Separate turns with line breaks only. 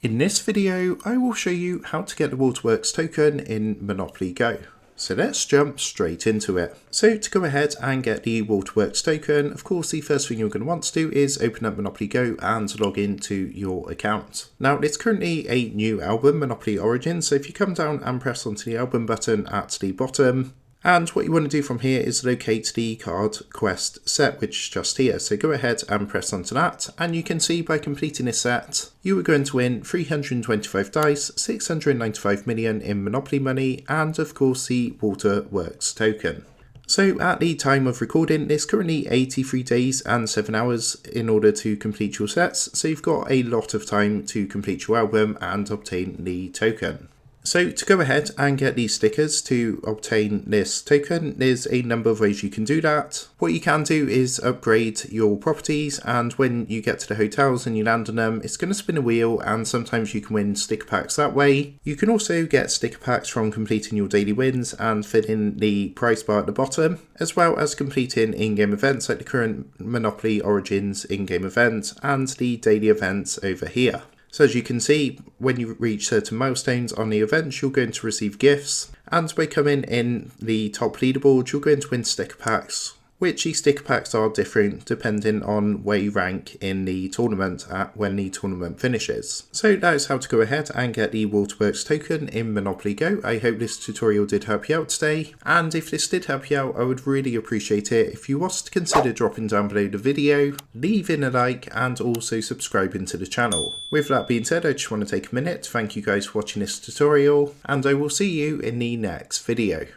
In this video, I will show you how to get the Waterworks token in Monopoly Go. So let's jump straight into it. So to go ahead and get the Waterworks token, of course the first thing you're going to want to do is open up Monopoly Go and log into your account. Now it's currently a new album, Monopoly Origins, so if you come down and press onto the album button at the bottom, and what you want to do from here is locate the card quest set, which is just here. So go ahead and press onto that, and you can see by completing this set, you are going to win 325 dice, 695 million in Monopoly money, and of course the Waterworks token. So at the time of recording, it's currently 83 days and 7 hours in order to complete your sets. So you've got a lot of time to complete your album and obtain the token. So to go ahead and get these stickers to obtain this token, there's a number of ways you can do that. What you can do is upgrade your properties, and when you get to the hotels and you land on them, it's going to spin a wheel, and sometimes you can win sticker packs that way. You can also get sticker packs from completing your daily wins and filling the prize bar at the bottom, as well as completing in-game events like the current Monopoly Origins in-game event and the daily events over here. So as you can see, when you reach certain milestones on the events, you're going to receive gifts, and by coming in the top leaderboard, you're going to win sticker packs, which these sticker packs are different depending on where you rank in the tournament at when the tournament finishes. So that is how to go ahead and get the Waterworks token in Monopoly Go. I hope this tutorial did help you out today, and if this did help you out, I would really appreciate it if you was to consider dropping down below the video, leaving a like, and also subscribing to the channel. With that being said, I just want to take a minute to thank you guys for watching this tutorial, and I will see you in the next video.